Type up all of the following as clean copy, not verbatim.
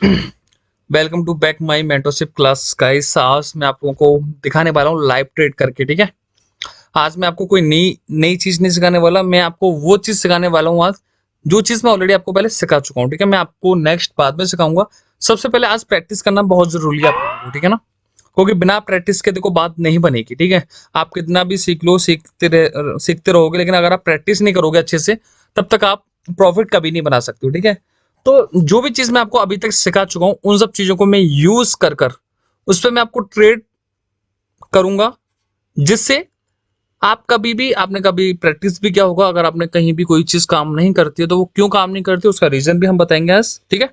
Welcome to back my mentorship class guys. आज मैं आप लोगों को दिखाने वाला हूँ लाइव ट्रेड करके। ठीक है, आज मैं आपको कोई नई नई चीज नहीं सिखाने वाला, मैं आपको वो चीज सिखाने वाला हूँ आज जो चीज मैं ऑलरेडी आपको पहले सिखा चुका हूँ। ठीक है, मैं आपको नेक्स्ट बाद में सिखाऊंगा। सबसे पहले आज प्रैक्टिस करना बहुत जरूरी है आप लोगों को, ठीक है ना, क्योंकि बिना प्रैक्टिस के देखो बात नहीं बनेगी। ठीक है, आप कितना भी सीख लो, सीखते रहोगे, लेकिन अगर आप प्रैक्टिस नहीं करोगे अच्छे से तब तक आप प्रॉफिट कभी नहीं बना सकते हो। ठीक है, तो जो भी चीज मैं आपको अभी तक सिखा चुका हूं उन सब चीजों को मैं यूज कर कर उस पर मैं आपको ट्रेड करूंगा, जिससे आप कभी भी आपने कभी प्रैक्टिस भी क्या होगा, अगर आपने कहीं भी कोई चीज काम नहीं करती है तो वो क्यों काम नहीं करती उसका रीजन भी हम बताएंगे आज। ठीक है,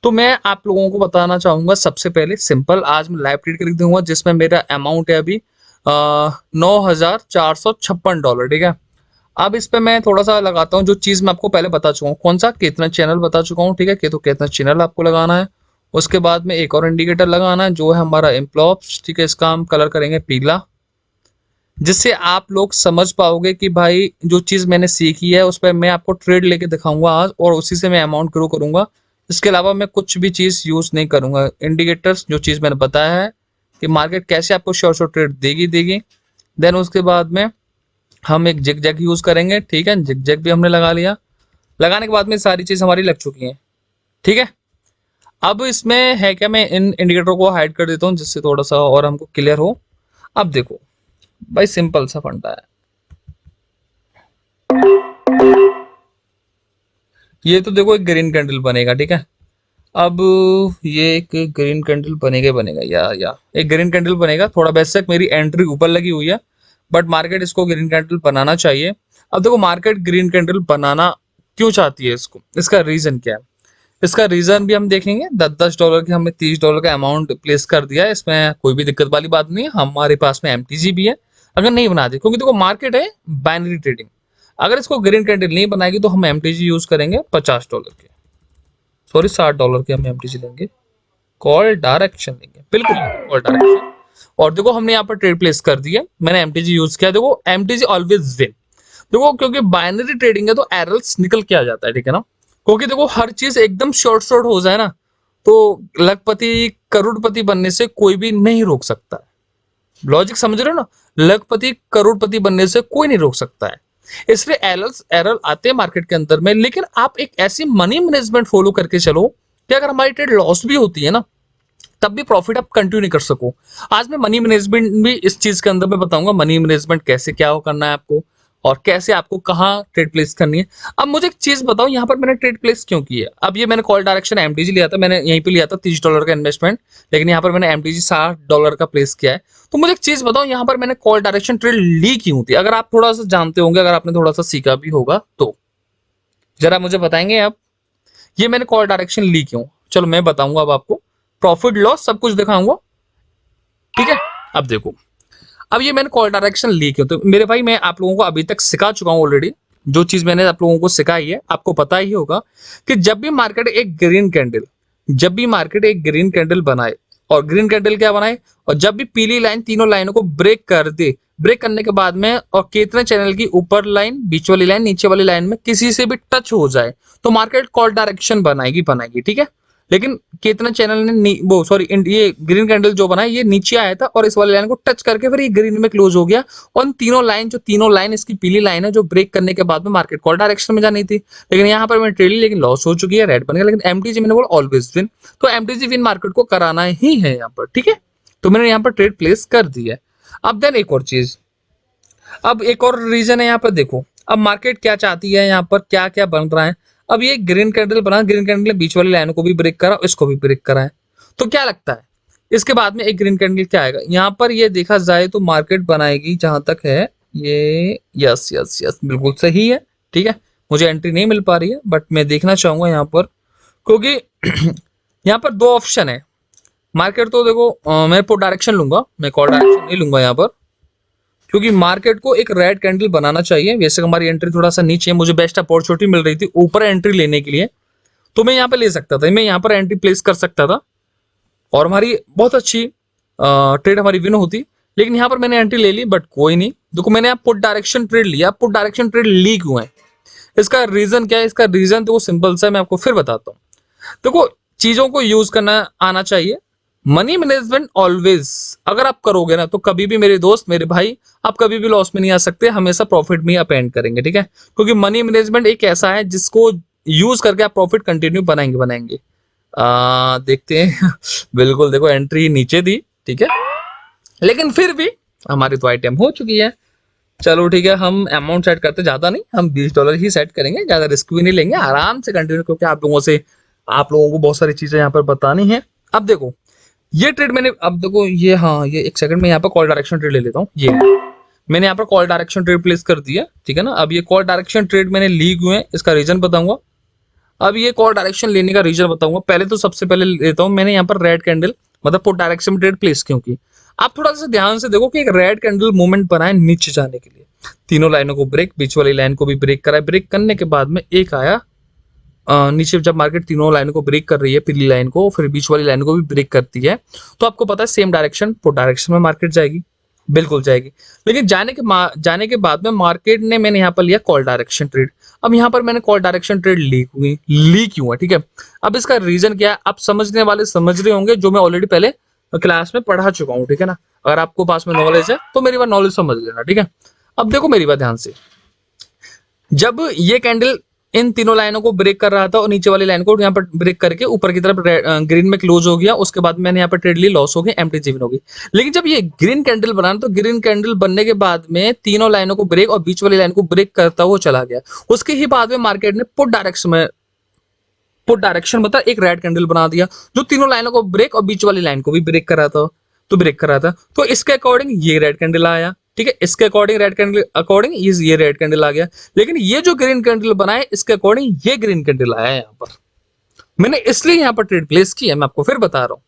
तो मैं आप लोगों को बताना चाहूंगा सबसे पहले सिंपल, आज मैं लाइव ट्रेड कर दूंगा जिसमें मेरा अमाउंट है अभी $9,456। ठीक है, अब इस पे मैं थोड़ा सा लगाता हूँ जो चीज मैं आपको पहले बता चुका हूँ, कौन सा कितना चैनल बता चुका हूँ। ठीक है, कि तो कितना चैनल आपको लगाना है, उसके बाद में एक और इंडिकेटर लगाना है जो है हमारा इम्प्लॉप्स। ठीक है, इसका हम कलर करेंगे पीला, जिससे आप लोग समझ पाओगे कि भाई जो चीज मैंने सीखी है उस पर मैं आपको ट्रेड लेके दिखाऊंगा आज, और उसी से मैं अमाउंट ग्रो करूंगा। इसके अलावा मैं कुछ भी चीज यूज नहीं करूंगा। इंडिकेटर्स जो चीज मैंने बताया है कि मार्केट कैसे आपको शॉर्ट शॉर्ट ट्रेड देगी देगी देन उसके बाद में हम एक जिग जैग यूज करेंगे। ठीक है, जिग जैग भी हमने लगा लिया, लगाने के बाद में सारी चीज हमारी लग चुकी है। ठीक है, अब इसमें है क्या, मैं इन इंडिकेटर को हाइड कर देता हूँ जिससे थोड़ा सा और हमको क्लियर हो। अब देखो भाई, सिंपल सा फंडा है, ये तो देखो एक ग्रीन कैंडल बनेगा। ठीक है, अब ये एक ग्रीन कैंडल बनेगा बनेगा या एक ग्रीन कैंडल बनेगा। थोड़ा बेशक मेरी एंट्री ऊपर लगी हुई है, बट मार्केट इसको ग्रीन कैंडल बनाना चाहिए। अब देखो मार्केट ग्रीन कैंडल बनाना क्यों चाहती है, इसको इसका रीजन क्या है, इसका रीजन भी हम देखेंगे। $10 के हमने $30 का अमाउंट प्लेस कर दिया है, इसमें कोई भी दिक्कत वाली बात नहीं है। हमारे पास में एमटीजी भी है, अगर नहीं बना दी, क्योंकि देखो मार्केट है बाइनरी ट्रेडिंग, अगर इसको ग्रीन कैंडल नहीं बनाएगी तो हम एमटीजी यूज करेंगे $50 के, सॉरी $60 के हम एमटीजी लेंगे, कॉल डायरेक्शन लेंगे, बिल्कुल कॉल डायरेक्शन। और देखो हमने यहाँ पर ट्रेड प्लेस कर दिया, मैंने एमटीजी यूज किया। देखो एमटीजी ऑलवेज विन, देखो क्योंकि बाइनरी ट्रेडिंग है तो एरर्स निकल के आ जाता है। ठीक है ना, क्योंकि देखो हर चीज एकदम शॉर्ट शॉर्ट हो जाए ना तो लखपति करोड़पति बनने से कोई भी नहीं रोक सकता है। लॉजिक समझ रहे हो ना, लखपति करोड़पति बनने से कोई नहीं रोक सकता है। इसलिए एरर आते हैं मार्केट के अंदर में, लेकिन आप एक ऐसी मनी मैनेजमेंट फॉलो करके चलो कि अगर हमारी ट्रेड लॉस भी होती है ना तब भी प्रॉफिट आप कंटिन्यू कर सको। आज मैं मनी मैनेजमेंट भी इस चीज के अंदर में बताऊंगा, मनी मैनेजमेंट कैसे क्या करना है आपको और कैसे आपको कहाँ ट्रेड प्लेस करनी है। अब मुझे एक चीज बताओ, यहाँ पर मैंने ट्रेड प्लेस क्यों की है। अब ये मैंने कॉल डायरेक्शन एमटीजी लिया था, मैंने यहीं पे लिया था $30 का इन्वेस्टमेंट, लेकिन यहाँ पर मैंने एमटीजी $60 का प्लेस किया है। तो मुझे एक चीज बताओ, यहाँ पर मैंने कॉल डायरेक्शन ट्रेड ली क्यों थी, अगर आप थोड़ा सा जानते होंगे, अगर आपने थोड़ा सा सीखा भी होगा तो जरा मुझे बताएंगे आप, ये मैंने कॉल डायरेक्शन ली क्यों। चलो मैं बताऊंगा अब आपको, प्रॉफिट लॉस सब कुछ दिखाऊंगा। ठीक है, अब देखो, अब ये मैंने कॉल डायरेक्शन ली क्यों, तो मेरे भाई मैं आप लोगों को अभी तक सिखा चुका हूं ऑलरेडी। जो चीज मैंने आप लोगों को सिखाई है आपको पता ही होगा कि जब भी मार्केट एक ग्रीन कैंडल, जब भी मार्केट एक ग्रीन कैंडल बनाए, और ग्रीन कैंडल क्या बनाए, और जब भी पीली लाइन तीनों लाइनों को ब्रेक कर दे, ब्रेक करने के बाद में और कितने चैनल की ऊपर लाइन, बीच वाली लाइन, नीचे वाली लाइन में किसी से भी टच हो जाए तो मार्केट कॉल डायरेक्शन बनाएगी बनाएगी। ठीक है, लेकिन कितना चैनल ने वो सॉरी ये ग्रीन कैंडल जो बना ये नीचे आया था और इस वाली लाइन को टच करके फिर ये ग्रीन में क्लोज हो गया, और तीनों लाइन इसकी पीली लाइन है जो ब्रेक करने के बाद में मार्केट कॉल डायरेक्शन में जानी थी, लेकिन यहाँ पर मैंने ट्रेड ली लेकिन लॉस हो चुकी है, रेड बन गया। लेकिन एमटीजी मैंने बोला ऑलवेज विन, तो एमटीजी विन मार्केट को कराना ही है यहाँ पर। ठीक है, तो मैंने यहाँ पर ट्रेड प्लेस कर दी है। अब देन एक और चीज, अब एक और रीजन है यहाँ पर, देखो अब मार्केट क्या चाहती है, यहाँ पर क्या क्या बन रहा है। अब ये ग्रीन कैंडल बना, ग्रीन कैंडल ने बीच वाली लाइन को भी ब्रेक करा, इसको भी ब्रेक करा है, तो क्या लगता है इसके बाद में एक ग्रीन कैंडल क्या आएगा यहाँ पर, ये देखा जाए तो मार्केट बनाएगी जहां तक है ये, यस यस यस बिल्कुल सही है। ठीक है, मुझे एंट्री नहीं मिल पा रही है बट मैं देखना चाहूंगा यहाँ पर, क्योंकि यहाँ पर दो ऑप्शन है मार्केट, तो देखो मैं पुट डायरेक्शन लूंगा, मैं कॉल डायरेक्शन नहीं लूंगा यहाँ पर, क्योंकि मार्केट को एक रेड कैंडल बनाना चाहिए। वैसे हमारी एंट्री थोड़ा सा नीचे है, मुझे बेस्ट अपॉर्चुनिटी मिल रही थी ऊपर एंट्री लेने के लिए, तो मैं यहाँ पे ले सकता था, मैं यहाँ पर एंट्री प्लेस कर सकता था और हमारी बहुत अच्छी ट्रेड हमारी विन होती, लेकिन यहाँ पर मैंने एंट्री ले ली। बट कोई नहीं, देखो मैंने यहाँ पुट डायरेक्शन ट्रेड लिया। पुट डायरेक्शन ट्रेड ली क्यों है, इसका रीजन क्या है, इसका रीजन तो सिंपल सा है, मैं आपको फिर बताता हूँ। देखो चीजों को यूज करना आना चाहिए। मनी मैनेजमेंट ऑलवेज अगर आप करोगे ना तो कभी भी मेरे दोस्त मेरे भाई आप कभी भी लॉस में नहीं आ सकते, हमेशा प्रॉफिट में अपेंड करेंगे, ठीक है। क्योंकि मनी मैनेजमेंट एक ऐसा है जिसको यूज करके आप प्रॉफिट कंटिन्यू बनाएंगे बनाएंगे। देखते हैं बिल्कुल देखो एंट्री नीचे दी, ठीक है, लेकिन फिर भी हमारी तो आइटम हो चुकी है। चलो ठीक है, हम अमाउंट सेट करते ज्यादा नहीं, हम $20 ही सेट करेंगे, ज्यादा रिस्क भी नहीं लेंगे, आराम से कंटिन्यू, क्योंकि आप लोगों को बहुत सारी चीजें यहाँ पर बतानी है। अब देखो ये ट्रेड मैंने, अब देखो ये, हाँ ये एक सेकंड में यहाँ पर कॉल डायरेक्शन ट्रेड ले लेता हूँ। ये मैंने यहाँ पर कॉल डायरेक्शन ट्रेड प्लेस कर दिया, ठीक है ना। अब ये कॉल डायरेक्शन ट्रेड मैंने ली हुए हैं, इसका रीजन बताऊंगा। अब ये कॉल डायरेक्शन लेने का रीजन बताऊंगा। पहले तो सबसे पहले लेता हूँ मैंने यहाँ पर रेड कैंडल, मतलब पुट डायरेक्शन में ट्रेड प्लेस क्यों की। आप थोड़ा सा ध्यान से देखो कि एक रेड कैंडल मूवमेंट बना है नीचे जाने के लिए, तीनों लाइनों को ब्रेक, बीच वाली लाइन को भी ब्रेक करा है। ब्रेक करने के बाद में एक आया नीचे, जब मार्केट तीनों लाइनों को ब्रेक कर रही है, पीली लाइन को फिर बीच वाली लाइन को भी ब्रेक करती है, तो आपको पता है सेम डायरेक्शन पुट डायरेक्शन में मार्केट जाएगी, बिल्कुल जाएगी। लेकिन जाने के बाद में मार्केट ने, मैंने यहाँ पर लिया कॉल डायरेक्शन ट्रेड। अब यहाँ पर मैंने कॉल डायरेक्शन ट्रेड ली क्यों है, ठीक है। अब इसका रीजन क्या है, आप समझने वाले समझ रहे होंगे, जो मैं ऑलरेडी पहले क्लास में पढ़ा चुका हूँ, ठीक है ना। अगर आपको पास में नॉलेज है तो मेरी बात नॉलेज समझ लेना, ठीक है। अब देखो मेरी बात ध्यान से, जब ये कैंडल इन तीनों लाइनों को ब्रेक कर रहा था और नीचे वाली लाइन को यहाँ पर ब्रेक करके ऊपर की तरफ ग्रीन में क्लोज हो गया, उसके बाद मैंने यहाँ पर ट्रेड ली, लॉस हो गई, एम्प्टी हो गई। लेकिन जब ये ग्रीन कैंडल बना तो ग्रीन कैंडल बनने के बाद में तीनों लाइनों को ब्रेक और बीच वाली लाइन को ब्रेक करता हुआ चला गया। उसके ही बाद में मार्केट ने पुट डायरेक्शन मतलब एक रेड कैंडल बना दिया, जो तीनों लाइनों को ब्रेक और बीच वाली लाइन को भी ब्रेक कर रहा था, तो इसके अकॉर्डिंग ये रेड कैंडल आया, ठीक है। इसके अकॉर्डिंग रेड कैंडल अकॉर्डिंग ये रेड कैंडल आ गया। लेकिन ये जो ग्रीन कैंडल बनाए इसके अकॉर्डिंग ये ग्रीन कैंडल आया यहाँ पर, मैंने इसलिए यहाँ पर ट्रेड प्लेस किया, मैं आपको फिर बता रहा हूँ।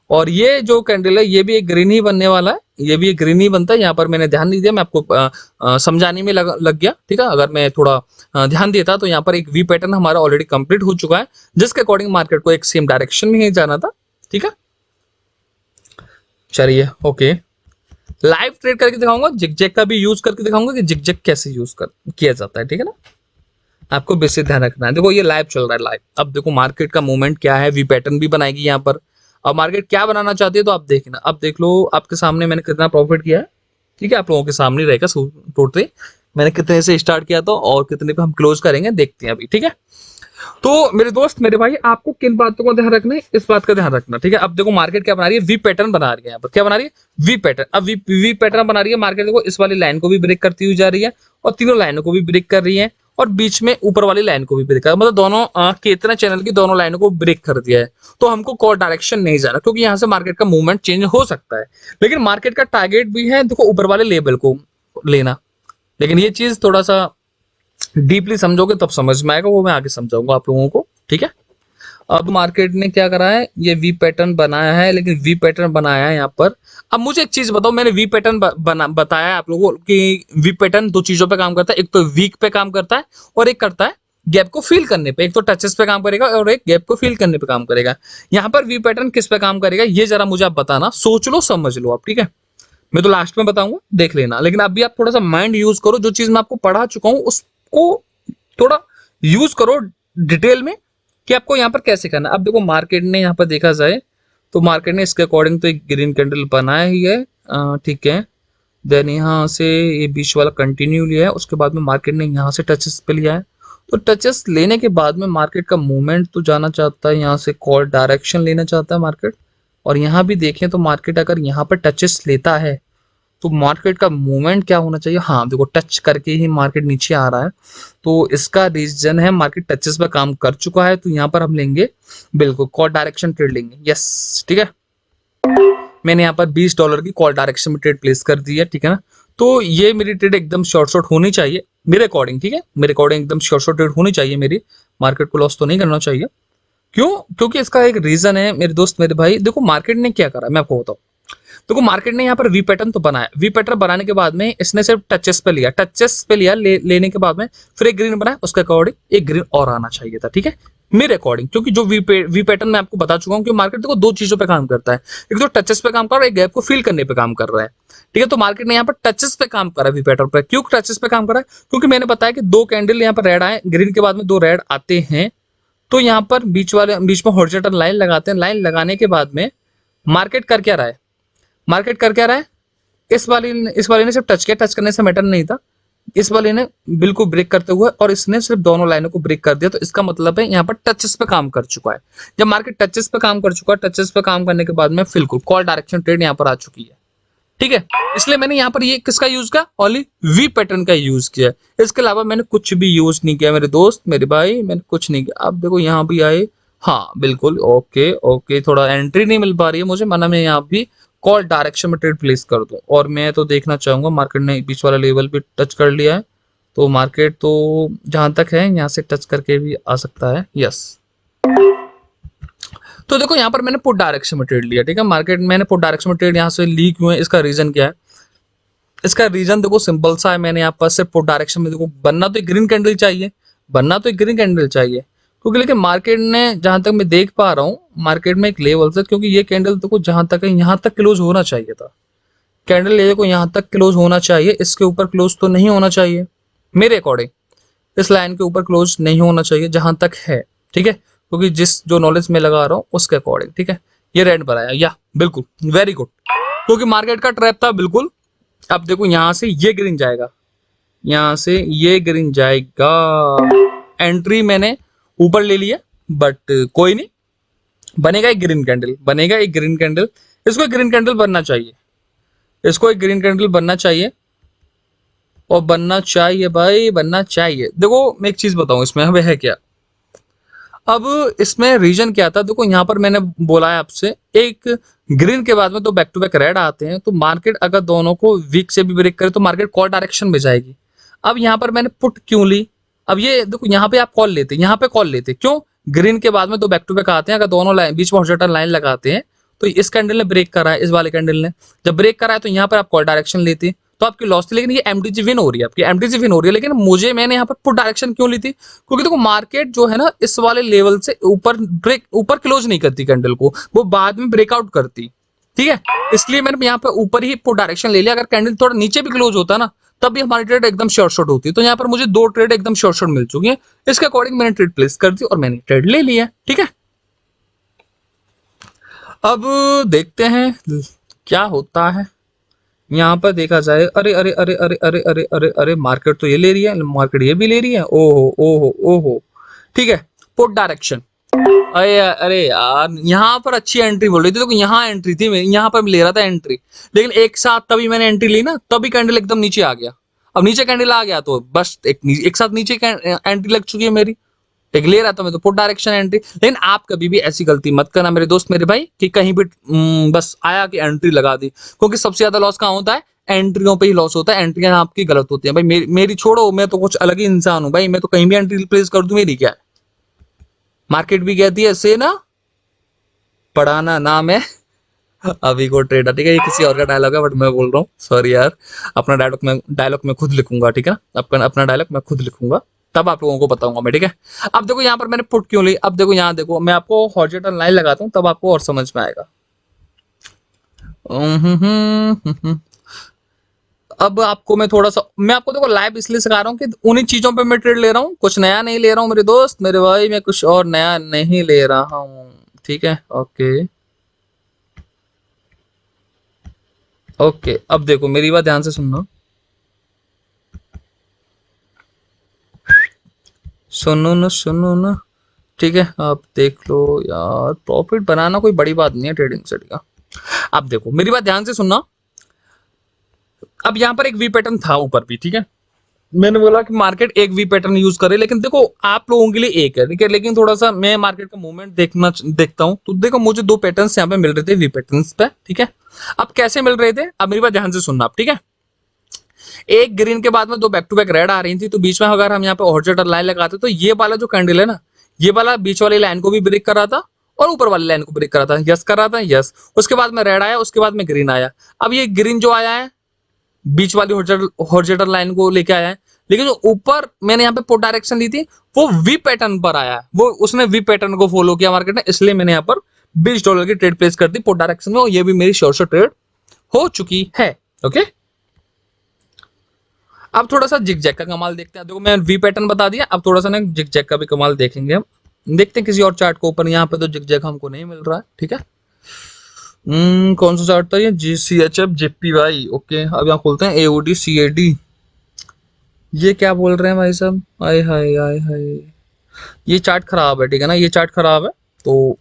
और ये जो कैंडल है ये भी एक ग्रीन ही बनने वाला है, ये भी एक ग्रीन ही बनता है। यहाँ पर मैंने ध्यान नहीं दिया, मैं आपको समझाने में लग गया, ठीक है। अगर मैं थोड़ा ध्यान देता तो यहाँ पर एक वी पैटर्न हमारा ऑलरेडी कंप्लीट हो चुका है, जिसके अकॉर्डिंग मार्केट को एक सेम डायरेक्शन में ही जाना था, ठीक है। चलिए ओके, लाइव ट्रेड करके दिखाऊंगा, जिगजैग का भी यूज करके दिखाऊंगा कि जिगजैग कैसे किया जाता है, ठीक है ना। आपको बेसिक ध्यान रखना है। देखो ये लाइव चल रहा है, लाइव। अब देखो मार्केट का मूवमेंट क्या है, वी पैटर्न भी बनाएगी यहाँ पर। अब मार्केट क्या बनाना चाहती है तो आप देखना, अब देख लो आपके सामने मैंने कितना प्रॉफिट किया है, ठीक है। आप लोगों के सामने रहेगा टोटली मैंने कितने से स्टार्ट किया था और कितने पे हम क्लोज करेंगे, देखते हैं अभी, ठीक है। तो मेरे दोस्त मेरे भाई, आपको किन बातों का ध्यान रखना है, इस बात का ध्यान रखना, ठीक है। अब देखो मार्केट क्या बना रही है, वी पैटर्न बना रही है। यहाँ पर क्या बना रही है, वी पैटर्न। अब वी पैटर्न बना रही है मार्केट, देखो इस वाली लाइन को भी ब्रेक करती हुई जा रही है और तीनों लाइनों को भी ब्रेक कर रही है और बीच में ऊपर वाली लाइन को भी ब्रेक कर, मतलब दोनों कितना चैनल की दोनों लाइनों को ब्रेक कर दिया है। तो हमको कॉल डायरेक्शन नहीं जाना, क्योंकि यहाँ से मार्केट का मूवमेंट चेंज हो सकता है। लेकिन मार्केट का टारगेट भी है देखो ऊपर वाले लेवल को लेना, लेकिन ये चीज थोड़ा सा डीपली समझोगे तब समझ में आएगा, वो मैं आगे समझाऊंगा आप लोगों को, ठीक है। अब मार्केट ने क्या करा है, ये वी पैटर्न बनाया है, लेकिन वी पैटर्न बनाया है यहाँ पर। अब मुझे एक चीज बताओ, मैंने वी पैटर्न बताया आप लोगों को कि वी पैटर्न दो चीजों पे काम करता है, एक तो वीक पे काम करता है और एक करता है गैप को फिल करने पे। एक तो टचेस पे काम करेगा और एक गैप को फिल करने पे काम करेगा। यहाँ पर वी पैटर्न किस पे काम करेगा ये जरा मुझे आप बताना, सोच लो समझ लो आप, ठीक है। मैं तो लास्ट में बताऊंगा, देख लेना, लेकिन अभी आप थोड़ा सा माइंड यूज करो, जो चीज मैं आपको पढ़ा चुका हूँ उसको थोड़ा यूज करो डिटेल में कि आपको यहाँ पर कैसे करना। अब देखो मार्केट ने यहाँ पर देखा जाए तो मार्केट ने इसके अकॉर्डिंग तो एक ग्रीन कैंडल बनाया ही है, ठीक है। देन यहाँ से ये बीच वाला कंटिन्यू लिया है, उसके बाद में मार्केट ने यहाँ से टचेस पे लिया है। तो टचेस लेने के बाद में मार्केट का मूवमेंट तो जाना चाहता है, यहाँ से कॉल डायरेक्शन लेना चाहता है मार्केट। और यहाँ भी देखें तो मार्केट अगर यहाँ पर टचेस लेता है तो मार्केट का मूवमेंट क्या होना चाहिए, हाँ देखो टच करके ही मार्केट नीचे आ रहा है, तो इसका रीजन है मार्केट टचेस पे काम कर चुका है। तो यहाँ पर हम लेंगे बिल्कुल कॉल डायरेक्शन ट्रेड लेंगे, यस ठीक है। मैंने यहाँ पर $20 की कॉल डायरेक्शन में ट्रेड प्लेस कर दी है, ठीक है ना। तो ये मेरी ट्रेड एकदम शॉर्ट होनी चाहिए मेरे अकॉर्डिंग, ठीक है। मेरे अकॉर्डिंग एकदम शॉर्ट ट्रेड होनी चाहिए मेरी, मार्केट को लॉस तो नहीं करना चाहिए। क्यों, क्योंकि इसका एक रीजन है मेरे दोस्त मेरे भाई। देखो मार्केट ने क्या करा मैं आपको बताऊं, देखो मार्केट ने यहाँ पर वी पैटर्न तो बनाया, वी पैटर्न बनाने के बाद में इसने सिर्फ टचेस पे लिया, लेने के बाद में फिर एक ग्रीन बनाया, उसके अकॉर्डिंग एक ग्रीन और आना चाहिए था, ठीक है मेरे अकॉर्डिंग। क्योंकि जो वी पैटर्न मैं आपको बता चुका हूँ कि मार्केट देखो दो चीजों पे काम करता है, एक तो टचेस पे काम कर रहा है, एक गैप को फिल करने पे काम कर रहा है, ठीक है। तो मार्केट ने यहाँ पर टचेस पे काम करा, वी पैटर्न पे। क्यों टचेस पे काम कर रहा है, क्योंकि मैंने बताया कि दो कैंडल यहाँ पर रेड आए, ग्रीन के बाद में दो रेड आते हैं, तो यहाँ पर बीच में हॉरिजॉन्टल लाइन लगाते हैं। लाइन लगाने के बाद में मार्केट कर क्या रहा है, मार्केट कर क्या रहा है, इस वाले ने सिर्फ टच किया, टच करने से मैटर नहीं था, इस वाले ने बिल्कुल ब्रेक करते हुए और इसने सिर्फ दोनों लाइनों को ब्रेक कर दिया। तो इसका मतलब है यहाँ पर टचेस पे काम कर चुका है। जब मार्केट टचेस पे काम कर चुका है, टचेस पे काम करने के बाद में बिल्कुल कॉल डायरेक्शन ट्रेड यहाँ पर आ चुकी है, ठीक है। इसलिए मैंने यहाँ पर ये किसका यूज किया, ओनली वी पैटर्न का यूज किया है। इसके अलावा मैंने कुछ भी यूज नहीं किया मेरे दोस्त, मेरे भाई, मैंने कुछ नहीं किया। अब देखो यहाँ भी आए, हाँ बिल्कुल ओके ओके, थोड़ा एंट्री नहीं मिल पा रही है मुझे, माना मैं यहाँ भी कॉल डायरेक्शन में ट्रेड प्लेस कर दूं। और मैं तो देखना चाहूंगा, मार्केट ने बीच वाला लेवल भी टच कर लिया है, तो मार्केट तो जहां तक है यहाँ से टच करके भी आ सकता है, यस। तो देखो यहाँ पर मैंने पुट डायरेक्शन में ट्रेड लिया, ठीक है। मार्केट मैंने पुट डायरेक्शन में ट्रेड यहाँ से ली क्यों है, इसका रीजन क्या है, इसका रीजन देखो सिंपल सा है। मैंने यहाँ पर सिर्फ पुट डायरेक्शन में, देखो बनना तो एक ग्रीन कैंडल चाहिए, बनना तो एक ग्रीन कैंडल चाहिए, क्योंकि लेकिन मार्केट ने जहां तक मैं देख पा रहा हूँ मार्केट में एक लेवल से, क्योंकि ये कैंडल देखो जहां तक है यहाँ तक क्लोज होना चाहिए था, कैंडल ले को यहाँ तक क्लोज होना चाहिए, इसके ऊपर क्लोज तो नहीं होना चाहिए मेरे अकॉर्डिंग, इस लाइन के ऊपर क्लोज नहीं होना चाहिए जहां तक है, ठीक है। क्योंकि जिस जो नॉलेज में लगा रहा हूँ उसके अकॉर्डिंग, ठीक है। ये रेड पर आया, या बिल्कुल वेरी गुड, क्योंकि मार्केट का ट्रैप था बिल्कुल। अब देखो यहाँ से ये ग्रीन जाएगा, यहाँ से ये ग्रीन जाएगा, एंट्री मैंने ऊपर ले लिया, बट कोई नहीं, बनेगा एक ग्रीन कैंडल, बनेगा एक ग्रीन कैंडल, इसको एक ग्रीन कैंडल बनना चाहिए, इसको एक ग्रीन कैंडल बनना चाहिए, और बनना चाहिए भाई, बनना चाहिए। देखो मैं एक चीज बताऊं इसमें हमें है क्या, अब इसमें रीजन क्या था, देखो यहाँ पर मैंने बोला है आपसे, एक ग्रीन के बाद में तो बैक टू बैक रेड आते हैं, तो मार्केट अगर दोनों को वीक से भी ब्रेक करे तो मार्केट कॉल डायरेक्शन में जाएगी। अब यहाँ पर मैंने पुट क्यों ली, अब ये देखो यहाँ पे आप कॉल लेते, यहाँ पे कॉल लेते क्यों, ग्रीन के बाद में तो बैक टू बैक आते हैं, अगर दोनों लाइन बीच में हॉरिजॉन्टल लाइन लगाते हैं, तो इस कैंडल ने ब्रेक करा है, इस वाले कैंडल ने जब ब्रेक करा है तो यहाँ पर आप कॉल डायरेक्शन लेते, तो आपकी लॉस थी। लेकिन ये एमटीजी विन हो रही है, आपकी एमटीजी विन हो रही है, लेकिन मुझे मैंने यहाँ पर पुट डायरेक्शन क्यों ली थी, क्योंकि देखो मार्केट जो है ना इस वाले लेवल से ऊपर क्लोज नहीं करती कैंडल को, वो बाद में ब्रेकआउट करती, ठीक है। इसलिए मैंने यहाँ पे ऊपर ही पुट डायरेक्शन ले लिया, अगर कैंडल थोड़ा नीचे भी क्लोज होता ना तब भी हमारी ट्रेड एकदम शॉर्ट शॉर्ट होती। तो यहाँ पर मुझे दो ट्रेड एकदम शॉर्ट शॉर्ट मिल चुकी है, इसके अकॉर्डिंग मैंने ट्रेड प्लेस कर दी और मैंने ट्रेड ले लिया, ठीक है। अब देखते हैं क्या होता है, यहाँ पर देखा जाए, अरे अरे अरे अरे अरे अरे अरे अरे, मार्केट तो ये ले रही है, मार्केट ये भी ले रही है, ओहो ओहो ओहो, ठीक है। पुट डायरेक्शन, अरे अरे यार यहाँ पर अच्छी एंट्री बोल रही थी, देखो यहाँ एंट्री थी मेरी, यहाँ पर ले रहा था एंट्री, लेकिन एक साथ तभी मैंने एंट्री ली ना, तभी कैंडल एकदम नीचे आ गया। अब नीचे कैंडल आ गया तो बस एक साथ नीचे एंट्री लग चुकी है मेरी, एक ले रहा था मैं तो पुट डायरेक्शन एंट्री। लेकिन आप कभी भी ऐसी गलती मत करना मेरे दोस्त मेरे भाई, कि कहीं भी बस आया कि एंट्री लगा दी, क्योंकि सबसे ज्यादा लॉस कहाँ होता है, एंट्रियों पे ही लॉस होता है, एंट्रियां आपकी गलत होती है भाई। मेरी छोड़ो, मैं तो कुछ अलग ही इंसान हूँ भाई, मैं तो कहीं भी एंट्री प्लेस कर दूं, मेरी क्या है। मार्केट भी कहती है ऐसे ना पढ़ाना नाम है अभी को ट्रेडर, ठीक है। ये किसी और का डायलॉग है बट मैं बोल रहा हूँ, सॉरी यार। अपना डायलॉग मैं खुद लिखूंगा, ठीक है ना, अपना डायलॉग मैं खुद लिखूंगा, तब आप लोगों को बताऊंगा मैं, ठीक है। अब देखो यहाँ पर मैंने पुट क्यों ली, अब देखो यहाँ देखो, मैं आपको हॉरिजॉन्टल लाइन लगाता हूँ तब आपको और समझ में आएगा। अब आपको मैं आपको देखो लाइव इसलिए सिखा रहा हूँ कि उन्हीं चीजों पे मैं ट्रेड ले रहा हूँ, कुछ नया नहीं ले रहा हूँ मेरे दोस्त मेरे भाई, मैं कुछ और नया नहीं ले रहा हूँ, ठीक है। ओके ओके, अब देखो मेरी बात ध्यान से सुनना, सुनो ना, ठीक है। आप देख लो यार, प्रॉफिट बनाना कोई बड़ी बात नहीं है ट्रेडिंग से, ठीक है। अब देखो मेरी बात ध्यान से सुनना, अब यहाँ पर एक वी पैटर्न था ऊपर भी, ठीक है। मैंने बोला कि मार्केट एक वी पैटर्न यूज करे, लेकिन देखो आप लोगों के लिए एक है, ठीक है। लेकिन थोड़ा सा मैं मार्केट का मूवमेंट देखता हूँ, तो देखो मुझे दो पैटर्न्स यहाँ पे मिल रहे थे वी पैटर्न्स पे, ठीक है। अब कैसे मिल रहे थे, अब मेरी बात ध्यान से सुनना आप, ठीक है। एक ग्रीन के बाद में दो बैक टू बैक रेड आ रही थी, तो बीच में अगर हम यहाँ पे हॉरिजॉन्टल लाइन लगाते तो ये वाला जो कैंडल है ना, ये वाला बीच वाली लाइन को भी ब्रेक कर रहा था और ऊपर वाली लाइन को ब्रेक कर रहा था, यस कर रहा था, यस। उसके बाद में रेड आया, उसके बाद में ग्रीन आया। अब ये ग्रीन जो आया है बीच वाली हॉरिजॉन्टल लाइन को लेके आया है, लेकिन जो ऊपर मैंने यहाँ पे पुट डायरेक्शन ली थी वो वी पैटर्न पर आया है, वो उसने वी पैटर्न को फॉलो किया मार्केट ने, इसलिए मैंने यहाँ पर $20 की ट्रेड प्लेस कर दी पुट डायरेक्शन में, और ये भी मेरी शॉर्ट ट्रेड हो चुकी है, ओके। अब थोड़ा सा जिग जैक का कमाल देखते हैं, देखो मैं वी पैटर्न बता दिया, अब थोड़ा सा ना जिग जैक का भी कमाल देखेंगे हम। देखते हैं किसी और चार्ट को ऊपर। यहाँ पे तो जिग हमको नहीं मिल रहा है, ठीक है। कौन सा चार्ट था ये? GCHF JPY। ओके, अब यहाँ खोलते हैं AOD CAD। ये क्या बोल रहे हैं भाई साहब? आय हाय आय हाय, ये चार्ट खराब है, ठीक है ना, ये चार्ट खराब है। तो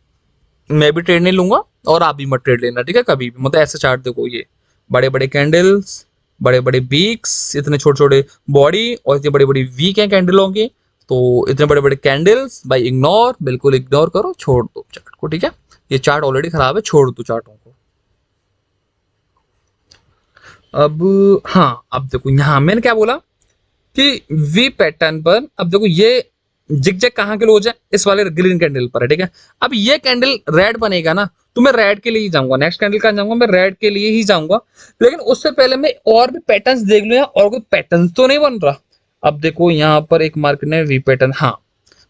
मैं भी ट्रेड नहीं लूंगा और आप भी मत ट्रेड लेना, ठीक है, कभी भी। मतलब ऐसे चार्ट देखो, ये बड़े बड़े कैंडल्स, बड़े बड़े वीक्स, इतने छोटे छोटे बॉडी और इतनी बड़ी बड़ी वीक है कैंडलों की। तो इतने बड़े बड़े कैंडल्स भाई इग्नोर, बिल्कुल इग्नोर करो, छोड़ दो चार्ट को, ठीक है। ये चार्ट ऑलरेडी खराब है, छोड़ दो चार्टों को। अब हाँ, अब देखो यहाँ मैंने क्या बोला कि वी पैटर्न पर, अब देखो ये जिग जैग कहाँ के लोज है? इस वाले ग्रीन कैंडल पर है, ठीक है। अब ये कैंडल रेड बनेगा ना, तो मैं रेड के लिए ही जाऊंगा, नेक्स्ट कैंडल का जाऊंगा, मैं रेड के लिए ही जाऊंगा। लेकिन उससे पहले मैं और भी पैटर्न्स देख लूं, और कोई पैटर्न तो नहीं बन रहा। अब देखो यहाँ पर एक मार्केट ने वी पैटर्न, हाँ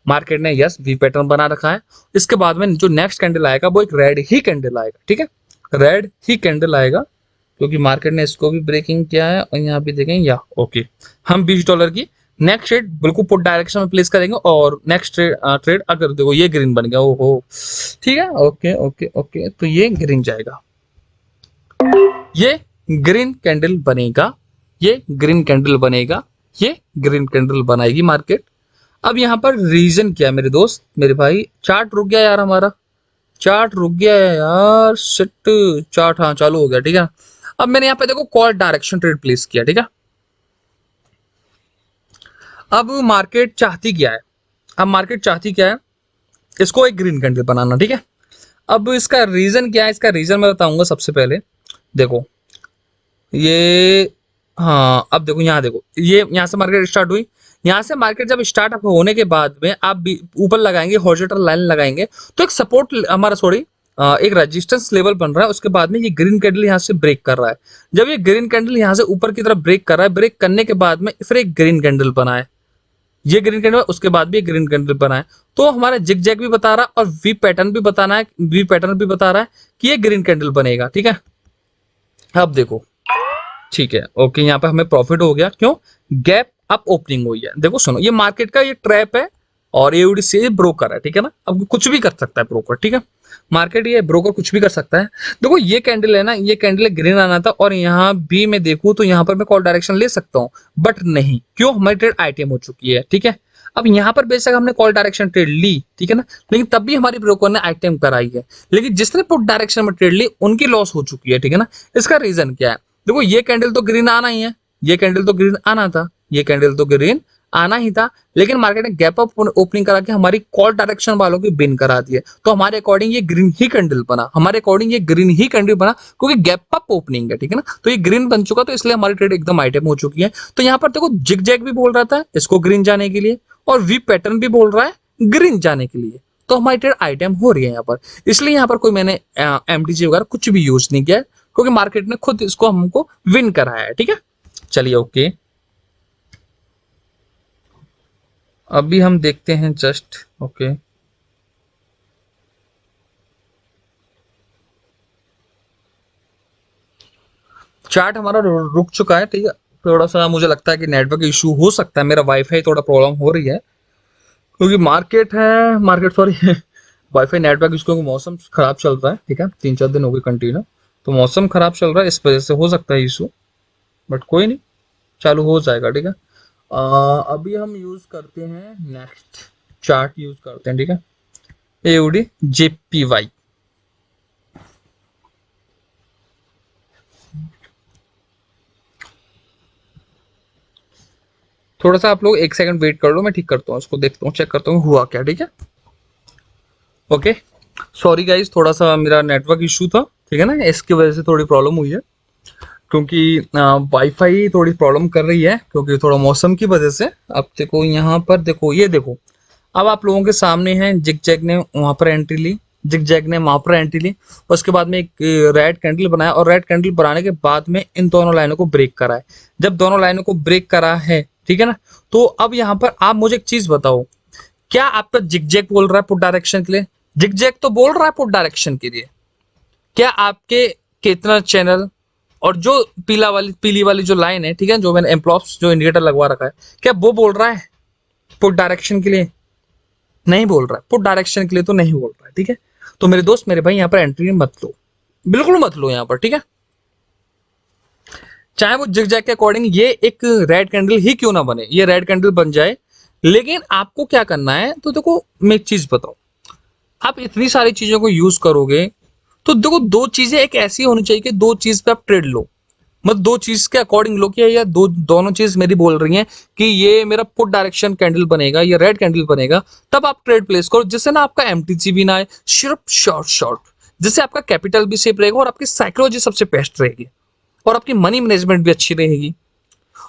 मार्केट ने यस वी पैटर्न बना रखा है। इसके बाद में जो नेक्स्ट कैंडल आएगा वो एक रेड ही कैंडल आएगा, ठीक है, रेड ही कैंडल आएगा, क्योंकि मार्केट ने इसको भी ब्रेकिंग किया है। और यहाँ भी देखें या ओके, हम $20 की नेक्स्ट ट्रेड बिल्कुल पुट डायरेक्शन में प्लेस करेंगे। और नेक्स्ट ट्रेड अगर देखो ये ग्रीन बन गया, ओहो ठीक है, ओके ओके ओके, तो ये ग्रीन जाएगा, ये ग्रीन कैंडल बनेगा, ये ग्रीन कैंडल बनेगा, ये ग्रीन कैंडल बनाएगी मार्केट। अब यहाँ पर रीजन क्या है मेरे दोस्त, मेरे भाई? चार्ट रुक गया यार, हमारा चार्ट रुक गया है यार, शिट। चार्ट हाँ चालू हो गया, ठीक है। अब मैंने यहाँ पे देखो कॉल डायरेक्शन ट्रेड प्लेस किया, ठीक है। अब मार्केट चाहती क्या है? अब मार्केट चाहती क्या है? इसको एक ग्रीन कैंडल बनाना, ठीक है। अब इसका रीजन क्या है? इसका रीजन मैं बताऊंगा। सबसे पहले देखो ये, हाँ अब देखो यहाँ, देखो ये यहाँ से मार्केट स्टार्ट हुई। यहाँ से मार्केट जब स्टार्ट होने के बाद में आप ऊपर लगाएंगे, हॉरिजॉन्टल लाइन लगाएंगे, तो एक सपोर्ट हमारा, सॉरी एक रेजिस्टेंस लेवल बन रहा है। उसके बाद में ये ग्रीन कैंडल यहाँ से ब्रेक कर रहा है। जब ये ग्रीन कैंडल यहाँ से ऊपर की तरफ ब्रेक कर रहा है, ब्रेक करने के बाद में फिर एक ग्रीन कैंडल बना है, ये ग्रीन कैंडल, उसके बाद भी एक ग्रीन कैंडल बना है। तो हमारा जिग जैग भी बता रहा है और वी पैटर्न भी बताना है, वी पैटर्न भी बता रहा है कि ये ग्रीन कैंडल बनेगा, ठीक है। अब देखो ठीक है, ओके, यहाँ पे हमें प्रॉफिट हो गया, क्यों? गैप अप ओपनिंग हुई है। देखो सुनो, ये मार्केट का ये ट्रैप है और AOD से ब्रोकर है, ठीक है ना। अब कुछ भी कर सकता है ब्रोकर, ठीक है, मार्केट ये ब्रोकर कुछ भी कर सकता है। देखो ये कैंडल है ना, ये कैंडल ग्रीन आना था और यहाँ भी मैं देखूं तो यहाँ पर मैं कॉल डायरेक्शन ले सकता हूँ, बट नहीं, क्यों? हमारी ट्रेड ITM हो चुकी है, ठीक है। अब यहाँ पर बेशक हमने कॉल डायरेक्शन ट्रेड ली, ठीक है ना, लेकिन तब भी हमारी ब्रोकर ने ITM कराई है। लेकिन जिसने पुट डायरेक्शन में ट्रेड ली उनकी लॉस हो चुकी है, ठीक है ना। इसका रीजन क्या है? देखो ये कैंडल तो ग्रीन आना ही है, ये कैंडल तो ग्रीन आना था, ये कैंडल तो ग्रीन आना ही था, लेकिन मार्केट ने गैप अप ओपनिंग करा के हमारी कॉल डायरेक्शन वालों की बिन करा दी है। तो हमारे अकॉर्डिंग ये ग्रीन ही कैंडल बना, हमारे अकॉर्डिंग ये ग्रीन ही कैंडल बना, क्योंकि गैप अप ओपनिंग है, ठीक है ना। तो ये ग्रीन बन चुका, तो इसलिए हमारी ट्रेड एकदम आइटम हो चुकी है। तो यहाँ पर देखो जिग जैग भी बोल रहा था इसको ग्रीन जाने के लिए, और वी पैटर्न भी बोल रहा है ग्रीन जाने के लिए। तो हमारी ट्रेड आइटम हो रही है यहाँ पर। इसलिए यहाँ पर कोई मैंने MTG वगैरह कुछ भी यूज नहीं किया है, क्योंकि मार्केट ने खुद इसको हमको विन कराया है, ठीक है। चलिए ओके, अभी हम देखते हैं जस्ट, ओके चार्ट हमारा रुक चुका है, ठीक है। थोड़ा सा मुझे लगता है कि नेटवर्क इशू हो सकता है, मेरा वाईफाई थोड़ा प्रॉब्लम हो रही है, क्योंकि market sorry wifi network issue, क्योंकि मौसम खराब चल रहा है, ठीक है, 3-4 दिन हो गए कंटिन्यू, तो मौसम खराब चल रहा है, इस वजह से हो सकता है इशू, बट कोई नहीं, चालू हो जाएगा, ठीक है। अभी हम यूज करते हैं नेक्स्ट चार्ट, यूज करते हैं, ठीक है, AOD JPY। थोड़ा सा आप लोग 1 सेकंड वेट कर लो, मैं ठीक करता हूँ इसको, देखता हूँ, चेक करता हूँ हुआ क्या, ठीक है। ओके, सॉरी गाइज, थोड़ा सा मेरा नेटवर्क इशू था, ठीक है ना, इसकी वजह से थोड़ी प्रॉब्लम हुई है, क्योंकि वाईफाई थोड़ी प्रॉब्लम कर रही है, क्योंकि थोड़ा मौसम की वजह से। अब देखो यहाँ पर, देखो ये देखो, अब आप लोगों के सामने है जिग जैग ने वहां पर एंट्री ली, जिग जैग ने वहां पर एंट्री ली, उसके बाद में एक रेड कैंडल बनाया, और रेड कैंडल बनाने के बाद में इन दोनों लाइनों को ब्रेक करा है। जब दोनों लाइनों को ब्रेक करा है, ठीक है ना, तो अब यहाँ पर आप मुझे एक चीज बताओ, क्या आपका जिग जैग बोल रहा है पुट डायरेक्शन के लिए? जिग जैग तो बोल रहा है पुट डायरेक्शन के लिए। क्या आपके कितना चैनल और जो पीली वाली जो लाइन है, ठीक है, जो मैंने एम्प्लॉप्स जो इंडिकेटर लगवा रखा है, क्या वो बोल रहा है पुट डायरेक्शन के लिए? नहीं बोल रहा है, पुट डायरेक्शन के लिए तो नहीं बोल रहा है, ठीक है। तो मेरे दोस्त मेरे भाई यहाँ पर एंट्री मत लो, बिल्कुल मत लो यहाँ पर, ठीक है। चाहे वो जिग जैग के अकॉर्डिंग ये एक रेड कैंडल ही क्यों ना बने, ये रेड कैंडल बन जाए, लेकिन आपको क्या करना है, तो देखो मैं एक चीज बताऊं, आप इतनी सारी चीजों को यूज करोगे तो देखो दो चीजें एक ऐसी होनी चाहिए कि दो चीज पे आप ट्रेड लो, मतलब दो चीज के अकॉर्डिंग लो, कि या दोनों चीज मेरी बोल रही हैं कि ये मेरा पुट डायरेक्शन कैंडल बनेगा, ये रेड कैंडल बनेगा, तब आप ट्रेड प्लेस करो, जिससे ना आपका एमटीजी भी ना आए, सिर्फ शॉर्ट शॉर्ट, जिससे आपका कैपिटल भी सेफ रहेगा और आपकी साइकोलॉजी सबसे बेस्ट रहेगी और आपकी मनी मैनेजमेंट भी अच्छी रहेगी।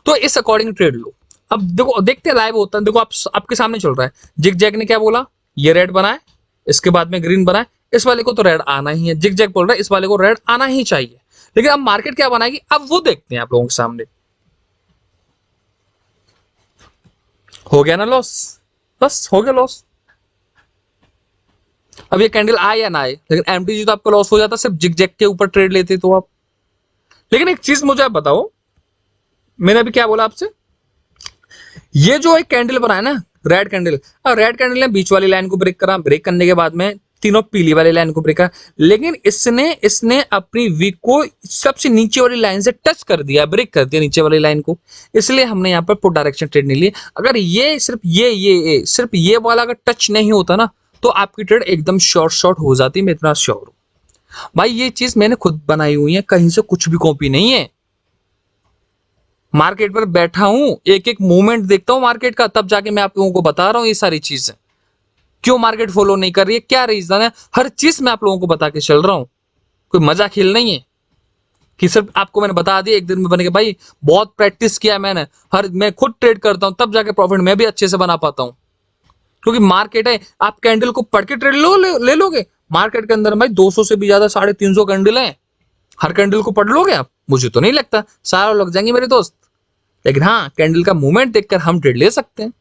तो इस अकॉर्डिंग ट्रेड लो। अब देखो देखते हैं लाइव होता है, देखो आप आपके सामने चल रहा है, जिग जैग ने क्या बोला, ये रेड बना है, इसके बाद में ग्रीन बना है, इस वाले को तो रेड आना ही है, जिग जैग बोल रहा है इस वाले को रेड आना ही चाहिए, लेकिन अब मार्केट क्या बनाएगी, अब वो देखते हैं आप लोगों के सामने। हो गया ना लॉस, बस हो गया लॉस। अब ये कैंडल आए या ना आए, लेकिन एमटीजी तो आपका लॉस हो जाता सिर्फ जिग जैग के ऊपर ट्रेड लेते तो आप। लेकिन एक चीज मुझे आप बताओ, मैंने अभी क्या बोला आपसे, ये जो एक कैंडल बनाया ना रेड कैंडल, और रेड कैंडल ने बीच वाली लाइन को ब्रेक करा, ब्रेक करने के बाद में तीनों पीली वाली लाइन को ब्रेक करा, लेकिन इसने इसने अपनी वीक को सबसे नीचे वाली लाइन से टच कर दिया, ब्रेक कर दिया नीचे वाली लाइन को, इसलिए हमने यहाँ पर पुट डायरेक्शन ट्रेड नहीं ली। अगर ये सिर्फ सिर्फ ये वाला अगर टच नहीं होता ना, तो आपकी ट्रेड एकदम शॉर्ट शॉर्ट हो जाती, मैं इतना श्योर हूं भाई। ये चीज मैंने खुद बनाई हुई है, कहीं से कुछ भी कॉपी नहीं है। मार्केट पर बैठा हूं, एक एक मूवमेंट देखता हूं मार्केट का, तब जाके मैं आप लोगों को बता रहा हूं ये सारी चीजें। क्यों मार्केट फॉलो नहीं कर रही है, क्या रीजन है, हर चीज मैं आप लोगों को बता के चल रहा हूं। कोई मजा खेल नहीं है कि सिर्फ आपको मैंने बता दिया एक दिन में बनेगा, भाई बहुत प्रैक्टिस किया मैंने, हर मैं खुद ट्रेड करता हूं, तब जाके प्रॉफिट मैं भी अच्छे से बना पाता हूं। क्योंकि मार्केट है, आप कैंडल को पढ़ के ट्रेड ले लोगे, मार्केट के अंदर भाई 200 से भी ज्यादा 350 कैंडल है, हर कैंडल को पढ़ लोगे आप, मुझे तो नहीं लगता, सारा लग जाएंगे मेरे दोस्त। लेकिन हाँ, कैंडल का मूवमेंट देखकर हम ट्रेड ले सकते हैं,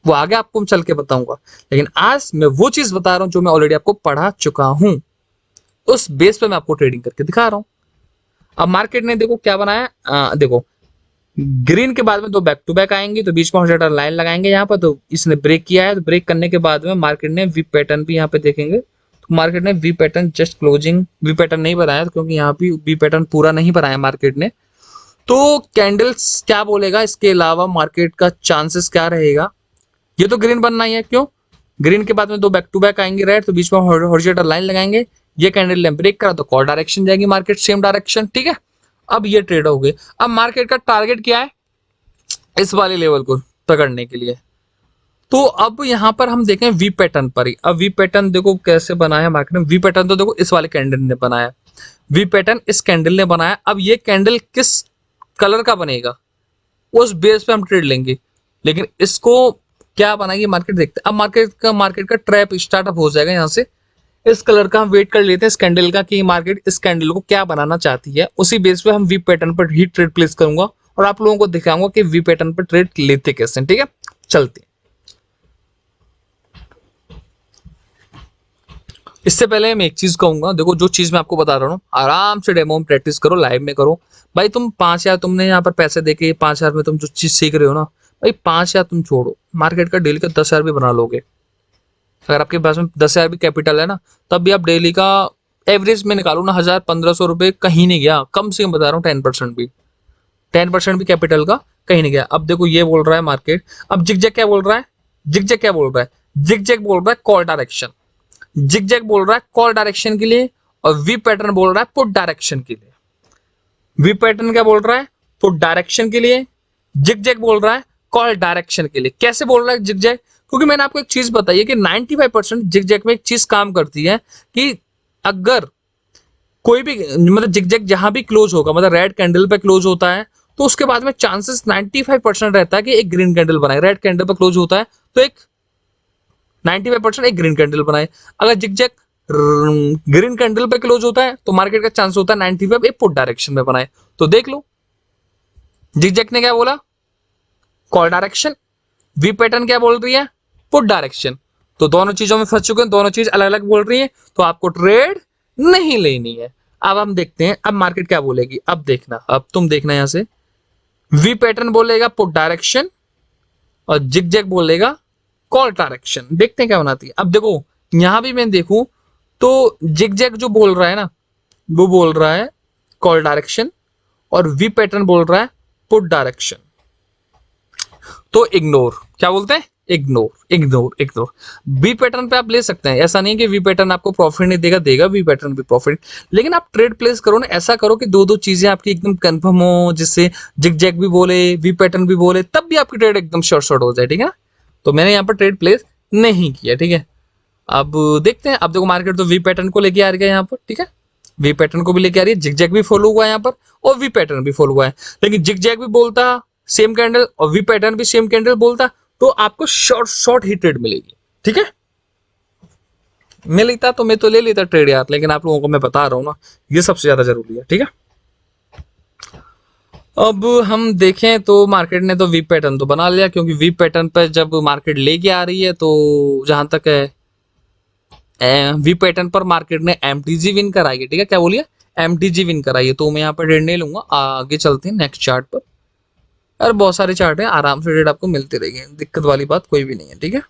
वो आगे आपको चल के बताऊंगा। लेकिन आज मैं वो चीज बता रहा हूं जो मैं ऑलरेडी आपको पढ़ा चुका हूं, उस बेस पे मैं आपको ट्रेडिंग करके दिखा रहा हूं। अब मार्केट ने देखो क्या बनाया, देखो ग्रीन के बाद में दो बैक टू बैक आएंगे, तो बीच में हॉरिजॉन्टल लाइन लगाएंगे यहाँ पर, तो इसने ब्रेक किया है, तो ब्रेक करने के बाद में मार्केट ने वी पैटर्न भी यहाँ पे देखेंगे, तो मार्केट ने V pattern just closing, V pattern नहीं बनाया क्योंकि यहाँ भी वी पैटर्न पूरा नहीं बनाया मार्केट ने। तो कैंडल्स क्या बोलेगा, इसके अलावा मार्केट का चांसेस क्या रहेगा, ये तो ग्रीन बनना ही है, क्यों, ग्रीन के बाद में दो बैक टू बैक आएंगे रेड, तो बीच में हॉरिजॉन्टल लाइन लगाएंगे, ये कैंडल ने ब्रेक करा तो कॉल डायरेक्शन जाएगी मार्केट, सेम डायरेक्शन, ठीक है। अब ये ट्रेड हो गए। अब मार्केट का टारगेट क्या है, इस वाले लेवल को पकड़ने के लिए। तो अब यहां पर हम देखें वी पैटर्न पर ही, अब वी पैटर्न देखो कैसे बनाया मार्केट ने, वी पैटर्न तो देखो इस वाले कैंडल ने बनाया, वी पैटर्न इस कैंडल ने बनाया। अब ये कैंडल किस कलर का बनेगा, उस बेस पे हम ट्रेड लेंगे, लेकिन इसको क्या बनाएगी मार्केट, देखते हैं। अब मार्केट का ट्रैप स्टार्टअप हो जाएगा यहाँ से, इस कलर का हम वेट कर लेते हैं इस कैंडल का, कि मार्केट इस कैंडल को क्या बनाना चाहती है, उसी बेस पे हम वी पैटर्न पर ही ट्रेड प्लेस करूंगा और आप लोगों को दिखाऊंगा कि वी पैटर्न पर ट्रेड लेते कैसे, ठीक है। चलते, इससे पहले मैं एक चीज कहूंगा, देखो जो चीज मैं आपको बता रहा हूँ आराम से डेमो में प्रैक्टिस करो, लाइव में करो भाई। तुम 5,000 तुमने यहाँ पर पैसे देके 5,000 में तुम जो चीज सीख रहे हो ना भाई, 5,000 तुम छोड़ो, मार्केट का डेली का 10,000 भी बना लोगे। अगर आपके पास में 10,000 भी कैपिटल है ना, तब भी आप डेली का एवरेज में निकालो ना, 1,000-1,500 रुपए कहीं नहीं गया, कम से कम बता रहा हूँ 10% भी, 10% भी कैपिटल का कहीं नहीं गया। अब देखो ये बोल रहा है मार्केट, अब जिगजैग क्या बोल रहा है, जिगजैग क्या बोल रहा है, जिगजैग बोल रहा है कॉल डायरेक्शन, जिगजैग बोल रहा है कॉल डायरेक्शन के लिए, और वी पैटर्न बोल रहा है पुट डायरेक्शन के लिए। वी पैटर्न क्या बोल रहा है, पुट डायरेक्शन के लिए, जिगजैग बोल रहा है कॉल डायरेक्शन के लिए। कैसे बोल रहा है जिगजैग, क्योंकि मैंने आपको एक चीज बताई है कि 95% जिगजैग में एक चीज काम करती है कि अगर कोई भी मतलब जिगजैग जहां भी क्लोज होगा, मतलब रेड कैंडल पे क्लोज होता है, तो उसके बाद में चांसेस 95% रहता है कि एक ग्रीन कैंडल बनाए, रेड कैंडल पे क्लोज होता है तो एक 95% एक ग्रीन कैंडल बनाए। अगर जिगजैग ग्रीन कैंडल पे क्लोज होता है तो मार्केट का चांस होता है 95 एक पुट डायरेक्शन में बनाए। तो देख लो जिगजैग ने क्या बोला, कॉल डायरेक्शन, वी पैटर्न क्या बोल रही है, पुट डायरेक्शन। तो दोनों चीजों में फंस चुके हैं, दोनों चीज अलग अलग बोल रही है, तो आपको ट्रेड नहीं लेनी है। अब हम देखते हैं अब मार्केट क्या बोलेगी, अब देखना, अब तुम देखना यहां से, वी पैटर्न बोलेगा पुट डायरेक्शन और जिगजैग बोलेगा कॉल डायरेक्शन। देखते हैं क्या बनाती है। अब देखो यहां भी मैं देखूं तो जिग जैग जो बोल रहा है ना, वो बोल रहा है कॉल डायरेक्शन, और वी पैटर्न बोल रहा है पुट डायरेक्शन। तो इग्नोर, क्या बोलते हैं, ignore ignore ignore. V pattern पे आप ले सकते हैं, ऐसा नहीं है कि वी पैटर्न आपको प्रॉफिट नहीं देगा, देगा वी पैटर्न भी प्रॉफिट, लेकिन आप ट्रेड प्लेस करो ना, ऐसा करो कि दो दो चीजें आपकी एकदम कंफर्म हो, जिससे जिग जैग भी बोले वी पैटर्न भी बोले, तब भी आपकी ट्रेड एकदम शॉर्ट शॉर्ट हो जाए, ठीक है ना। तो मैंने यहाँ पर ट्रेड प्लेस नहीं किया, ठीक है। अब देखते हैं। अब देखो मार्केट तो वी पैटर्न को लेके आ रही है यहाँ पर, ठीक है, वी पैटर्न को भी लेके आ रही है, जिग जैग भी फॉलो हुआ है यहाँ पर, और वी पैटर्न भी फॉलो हुआ है। लेकिन जिग जैग भी बोलता सेम कैंडल और वी पैटर्न भी सेम कैंडल बोलता, तो आपको शॉर्ट शॉर्ट ही ट्रेड मिलेगी, ठीक है। मैं लेता तो मैं तो ले लेता ट्रेड यार, लेकिन आप लोगों को मैं बता रहा हूँ ना, ये सबसे ज्यादा जरूरी है, ठीक है। अब हम देखें तो मार्केट ने तो वी पैटर्न तो बना लिया, क्योंकि वी पैटर्न पर जब मार्केट लेके आ रही है, तो जहां तक है वी पैटर्न पर मार्केट ने एमटीजी विन कराई है, ठीक है। क्या बोलिए, एमटीजी विन कराई है, तो मैं यहाँ पर ट्रेड नहीं लूंगा। आगे चलते हैं नेक्स्ट चार्ट पर। और बहुत सारे चार्ट है, आराम से ट्रेड आपको मिलती रहेगी, दिक्कत वाली बात कोई भी नहीं है, ठीक है।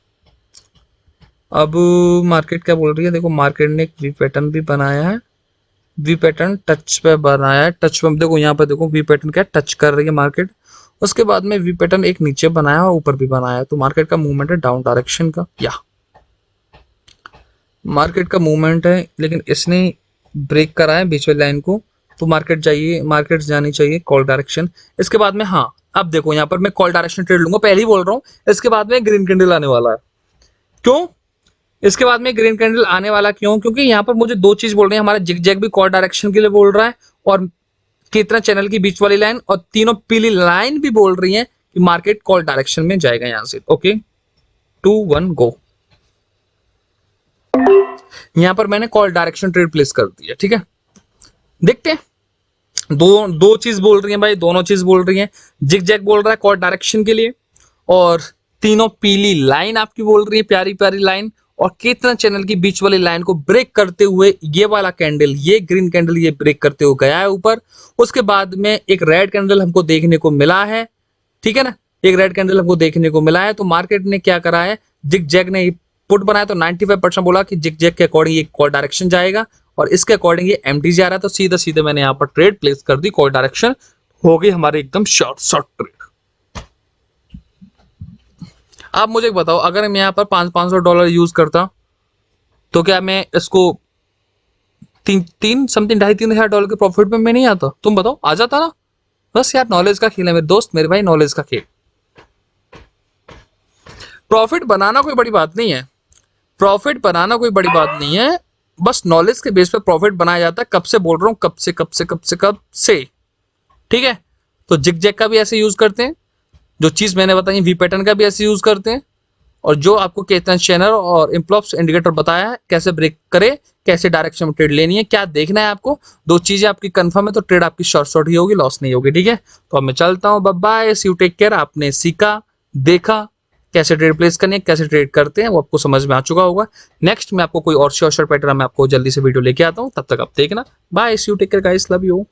अब मार्केट क्या बोल रही है, देखो मार्केट ने एक वी पैटर्न भी बनाया है, वी पैटर्न टच पे बनाया है, टच पे देखो, यहाँ पे देखो वी पैटर्न क्या टच कर रही है मार्केट। उसके बाद में वी पैटर्न एक नीचे बनाया और ऊपर भी बनाया, तो मार्केट का मूवमेंट है डाउन डायरेक्शन का, या मार्केट का मूवमेंट है, लेकिन इसने ब्रेक करा है बीच वाली लाइन को, तो मार्केट जानी चाहिए कॉल डायरेक्शन। इसके बाद में हाँ, अब देखो यहाँ पर मैं कॉल डायरेक्शन ट्रेड लूंगा, पहले ही बोल रहा हूँ। इसके बाद में ग्रीन कैंडल आने वाला है, क्यों इसके बाद में ग्रीन कैंडल आने वाला क्यों, क्योंकि यहाँ पर मुझे दो चीज बोल रहे हैं, हमारा जिग जैग भी कॉल डायरेक्शन के लिए बोल रहा है, और कितना चैनल की बीच वाली लाइन और तीनों पीली लाइन भी बोल रही है कि मार्केट कॉल डायरेक्शन में जाएगा यहाँ से। ओके 2 1 गो। यहाँ पर मैंने कॉल डायरेक्शन ट्रेड प्लेस कर दिया, ठीक है। देखते हैं, दो दो चीज बोल रही है भाई, दोनों चीज बोल रही है। जिग जैग बोल रहा है कॉल डायरेक्शन के लिए, और तीनों पीली लाइन आपकी बोल रही है, प्यारी प्यारी लाइन, और कितना चैनल की बीच वाली लाइन को ब्रेक करते हुए ये वाला कैंडल, ये ग्रीन कैंडल, ये ब्रेक करते हुए गया है ऊपर। उसके बाद में एक रेड कैंडल हमको देखने को मिला है, ठीक है ना, एक रेड कैंडल हमको देखने को मिला है। तो मार्केट ने क्या करा है, जिग जैग ने पुट बनाया, तो 95% बोला कि जिग जैग के अकॉर्डिंग ये कॉल डायरेक्शन जाएगा, और इसके अकॉर्डिंग ये एमटीजी आ रहा है, तो सीधा सीधे मैंने यहाँ पर ट्रेड प्लेस कर दी, कॉल डायरेक्शन हो गई हमारी एकदम शॉर्ट शॉर्ट ट्रेड। आप मुझे बताओ, अगर मैं यहाँ पर $500 यूज करता, तो क्या मैं इसको तीन समथिंग $2,500 के प्रॉफिट में मैं नहीं आता? तुम बताओ, आ जाता ना। बस यार नॉलेज का खेल है मेरे दोस्त, मेरे भाई, नॉलेज का खेल। प्रॉफिट बनाना कोई बड़ी बात नहीं है, प्रॉफिट बनाना कोई बड़ी बात नहीं है, बस नॉलेज के बेस पे प्रॉफिट बनाया जाता है। कब से बोल रहा हूँ, कब से, ठीक है। तो जिग जैग का भी ऐसे यूज करते हैं, जो चीज मैंने बताई वी पैटर्न का भी ऐसे यूज करते हैं, और जो आपको कितना चैनल और इम्प्लॉप्स इंडिकेटर बताया है, कैसे ब्रेक करे, कैसे डायरेक्शन में ट्रेड लेनी है, क्या देखना है आपको, दो चीजें आपकी कंफर्म है, तो ट्रेड आपकी शॉर्ट शॉर्ट ही होगी, लॉस नहीं होगी, ठीक है। तो अब मैं चलता हूँ, bye bye, see you, take care. आपने सीखा, देखा कैसे ट्रेड प्लेस करनी है, कैसे ट्रेड करते हैं, वो आपको समझ में आ चुका होगा। नेक्स्ट मैं आपको कोई और शॉर्ट पैटर्न मैं आपको जल्दी से वीडियो लेके आता हूँ, तब तक आप देखना। Bye, see you, take care guys, love you.